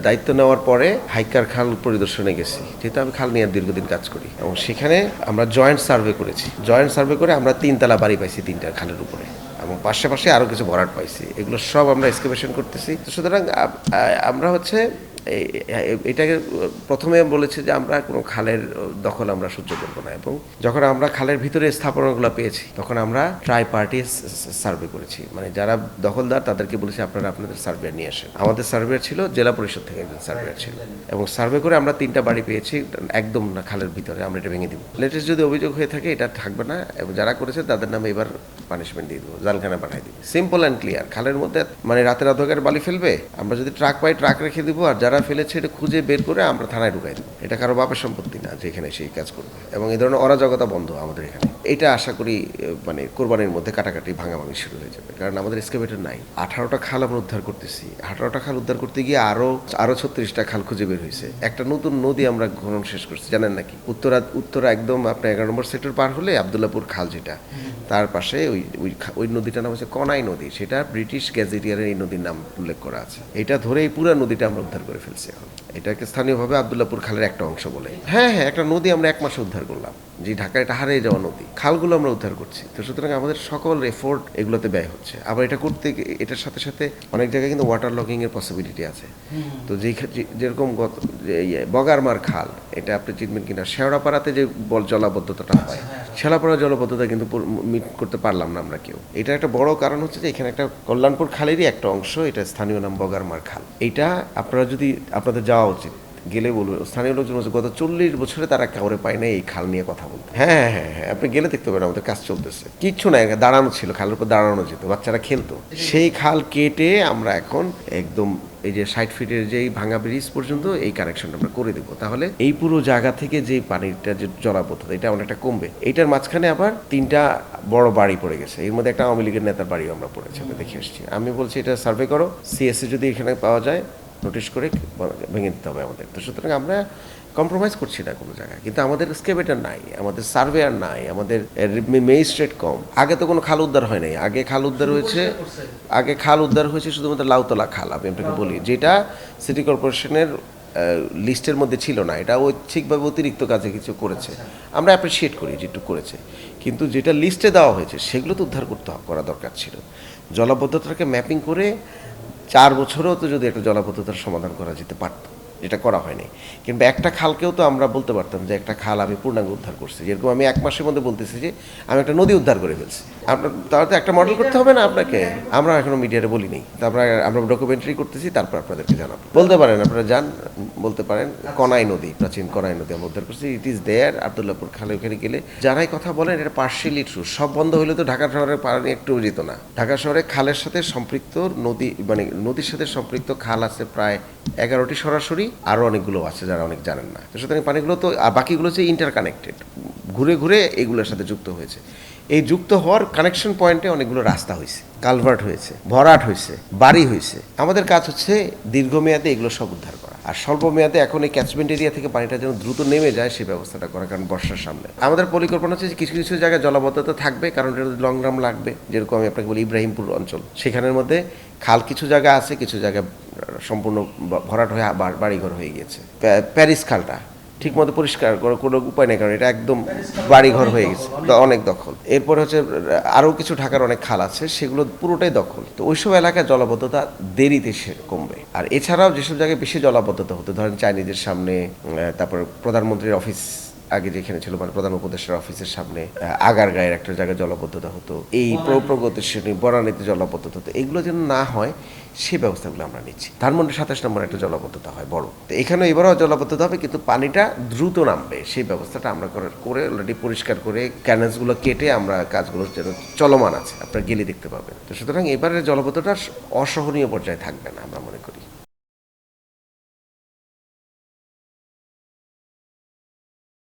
দায়িত্ব নেওয়ার পরে হাইকার খাল পরিদর্শনে গেছি, যেহেতু আমি খাল নিয়ে দীর্ঘদিন কাজ করি, এবং সেখানে আমরা জয়েন্ট সার্ভে করেছি। জয়েন্ট সার্ভে করে আমরা 3 তলা বাড়ি পাইছি 3টা খালের উপরে, এবং পাশাপাশি আরও কিছু ভরাট পাইছি। এগুলো সব আমরা এক্সকাভেশন করতেছি। সুতরাং আমরা হচ্ছে এটাকে প্রথমে বলেছে যে আমরা কোনো খালের দখল আমরা সহ্য করবো না, এবং যখন আমরা খালের ভিতরে স্থাপনাগুলো পেয়েছি তখন আমরা ট্রাই পার্টি সার্ভে করেছি, মানে যারা দখলদার তাদেরকে বলেছি আপনারা আপনাদের সার্ভে নিয়ে আসেন। আমাদের সার্ভেয়ার ছিল জেলা পরিষদ থেকে একজন সার্ভেয়ার ছিল, এবং সার্ভে করে আমরা 3টা বাড়ি পেয়েছি একদম না খালের ভিতরে। আমরা এটা ভেঙে দিব। লেটেস্ট যদি অভিযোগ হয়ে থাকে এটা থাকবে না, এবং যারা করেছে তাদের নামে এবার পানিশমেন্ট দিয়ে দেবো, জালখানা পাঠিয়ে দিব। Simple and clear. খালের মধ্যে মানে রাতের অন্ধকারে বালি ফেলবে, আমরা যদি ট্রাক পাই ট্রাক রেখে দিব, আর যারা ফেলেছে এটা খুঁজে বের করে আমরা থানায় ঢুকাই দেবো। এটা কারো বাপের সম্পত্তি না যে এখানে সেই কাজ করবে, এবং এই ধরনের অরাজকতা বন্ধ আমাদের এখানে। এটা আশা করি মানে কোরবানির মধ্যে কাটাকাটি ভাঙাভাঙি শুরু হয়ে যাবে, কারণ আমাদের এক্সকাভেটর নাই। 18টা খাল আমরা উদ্ধার করতেছি। 18টা খাল উদ্ধার করতে গিয়ে আরো 36টা খাল খুঁজে বের হয়েছে। একটা নতুন নদী আমরা খনন শেষ করছি, জানেন নাকি? উত্তরা একদম আপনার 11 নম্বর সেক্টর পার হলে আবদুল্লাপুর খাল, যেটা তার পাশে ওই নদীটার নাম হচ্ছে কনাই নদী। সেটা ব্রিটিশ গ্যাজেটিয়ারের এই নদীর নাম উল্লেখ করা আছে। এটা ধরে এই পুরো নদীটা আমরা উদ্ধার করে ফেলছি। এখন এটাকে স্থানীয়ভাবে আবদুল্লাপুর খালের একটা অংশ বলে। হ্যাঁ, একটা নদী আমরা 1 মাসে উদ্ধার করলাম, যে ঢাকায় এটা হারিয়ে যাওয়া নদী। খালগুলো আমরা উদ্ধার করছি। তো সুতরাং আমাদের সকল এফোর্ট এগুলোতে ব্যয় হচ্ছে। আবার এটা করতে এটার সাথে সাথে অনেক জায়গায় কিন্তু ওয়াটার লগিং এর পসিবিলিটি আছে। তো যেরকম বগারমার খাল, এটা আপনি চিনবেন কিনা, শেওড়াপাড়াতে যে জলাবদ্ধতাটা হয়, শেওড়াপাড়া জলাবদ্ধতা কিন্তু মিট করতে পারলাম না আমরা কেউ। এটা একটা বড় কারণ হচ্ছে যে এখানে একটা কল্যাণপুর খালেরই একটা অংশ, এটা স্থানীয় নাম বগারমার খাল। এইটা আপনারা যদি আপনাদের যাওয়া উচিত, গেলে বলবে, স্থানীয় লোকজন গত 40 বছরে তারা কাউরে পায় না এই খাল নিয়ে কথা বলতে। হ্যাঁ, আপনি গেলে দেখতে পারেন আমাদের কাজ চলতেছে। কিচ্ছু নাই, দাঁড়ানো ছিল, খালের উপর দাঁড়ানো যেত, বাচ্চারা খেলতো। সেই খাল কেটে আমরা এখন একদম এই যে 60 ফিটের যেই ভাঙা ব্রিজ পর্যন্ত এই কানেকশনটা আমরা করে দেবো। তাহলে এই পুরো জায়গা থেকে যে পানিটা যে জলাবদ্ধতা, এটা অনেকটা কমবে। এইটার মাঝখানে আবার 3টা বড় বাড়ি পড়ে গেছে, এর মধ্যে একটা আওয়ামী লীগের নেতার বাড়িও আমরা পড়েছি, আমরা দেখে আসছি। আমি বলছি এটা সার্ভে করো, সিএসসি যদি এখানে পাওয়া যায় নোটিশ করে ভেঙে দিতে হবে আমাদের। তো সুতরাং আমরা কম্প্রোমাইজ করছি না কোনো জায়গায়, কিন্তু আমাদের এক্সকাভেটর নাই, আমাদের সার্ভেয়ার নাই, আমাদের ম্যাজিস্ট্রেট কম। আগে তো কোনো খাল উদ্ধার হয় নাই। আগে খাল উদ্ধার হয়েছে শুধুমাত্র লাউতলা খাল, আমি আপনাকে বলি, যেটা সিটি কর্পোরেশনের লিস্টের মধ্যে ছিল না। এটা ঐচ্ছিকভাবে অতিরিক্ত কাজে কিছু করেছে, আমরা অ্যাপ্রিসিয়েট করি যেটুকু করেছে, কিন্তু যেটা লিস্টে দেওয়া হয়েছে সেগুলো তো উদ্ধার করা দরকার ছিল। জলাবদ্ধতাকে ম্যাপিং করে 4 বছরেও তো যদি একটা জলাবদ্ধতার সমাধান করা যেতে পারত, যেটা করা হয়নি। কিংবা একটা খালকেও তো আমরা বলতে পারতাম যে একটা খাল আমি পূর্ণাঙ্গ উদ্ধার করছি। যেরকম আমি 1 মাসের মধ্যে বলতেছি যে আমি একটা নদী উদ্ধার করে ফেলছি। আপনার তাহলে তো একটা মডেল করতে হবে না আপনাকে? আমরা এখনো মিডিয়াতে বলিনি, তারপরে আমরা ডকুমেন্টারি করতেছি, তারপর আপনাদেরকে জানাবো। বলতে পারেন, আপনারা বলতে পারেন কনাই নদী, প্রাচীন কনাই নদী আমরা উদ্ধার করছি। It is there. আবদুল্লাপুর খালে ওখানে গেলে যারাই কথা বলেন এটা পার্শিয়ালি ট্রু। সব বন্ধ হলে তো ঢাকা শহরের পানি একটু যেত না। ঢাকা শহরে খালের সাথে সম্পৃক্ত নদী, মানে নদীর সাথে সম্পৃক্ত খাল আছে প্রায় 11টি সরাসরি, আরও অনেকগুলো আছে যারা অনেক জানেন না। তো সুতরাং পানিগুলো তো, বাকিগুলো হচ্ছে ইন্টারকানেক্টেড, ঘুরে ঘুরে এগুলোর সাথে যুক্ত হয়েছে। এই যুক্ত হওয়ার কানেকশন পয়েন্টে অনেকগুলো রাস্তা হয়েছে, কালভার্ট হয়েছে, ভরাট হয়েছে, বাড়ি হয়েছে। আমাদের কাজ হচ্ছে দীর্ঘমেয়াদে এগুলো সব উদ্ধার করা, আর স্বল্প মেয়াদে এখন এই ক্যাচমেন্ট এরিয়া থেকে পানিটা যেন দ্রুত নেমে যায় সেই ব্যবস্থাটা করা। কারণ বর্ষার সামনে আমাদের পরিকল্পনা হচ্ছে যে কিছু কিছু জায়গায় জলাবদ্ধতা থাকবে, কারণ এটা লং রান লাগবে। যেরকম আমি আপনাকে বলি ইব্রাহিমপুর অঞ্চল, সেখানের মধ্যে খাল কিছু জায়গা আছে, কিছু জায়গায় সম্পূর্ণ ভরাট হয়ে বাড়িঘর হয়ে গিয়েছে। প্যারিস খালটা ঠিকমতো পরিষ্কার করার কোনো উপায় নেই, কারণ এটা একদম বাড়িঘর হয়ে গেছে, অনেক দখল। এরপরে হচ্ছে আরও কিছু ঢাকার অনেক খাল আছে, সেগুলো পুরোটাই দখল। তো ওইসব এলাকায় জলাবদ্ধতা দেরিতে কমবে। আর এছাড়াও যেসব জায়গায় বেশি জলাবদ্ধতা হতো, ধরেন চাইনিজের সামনে, তারপর প্রধানমন্ত্রীর অফিস আগে যেখানে ছিল, মানে প্রধান উপদেষ্টার অফিসের সামনে, আগারগাঁয়ের একটা জায়গায় জলাবদ্ধতা হতো, এই প্রগতির বনানীতে জলাবদ্ধতা হতো। এগুলো যেন না হয় সে ব্যবস্থাগুলো আমরা নিচ্ছি। ধানমন্ডি 27 নম্বর একটা জলাবদ্ধতা হয় বড়, তো এখানে এবারও জলাবদ্ধতা হবে, কিন্তু পানিটা দ্রুত নামবে সেই ব্যবস্থাটা আমরা করে অলরেডি পরিষ্কার করে ক্যানেলসগুলো কেটে আমরা কাজগুলো যেন চলমান আছে, আপনারা গেলে দেখতে পাবেন। তো সুতরাং এবারের জলাবদ্ধতা অসহনীয় পর্যায়ে থাকবে না আমরা মনে করি।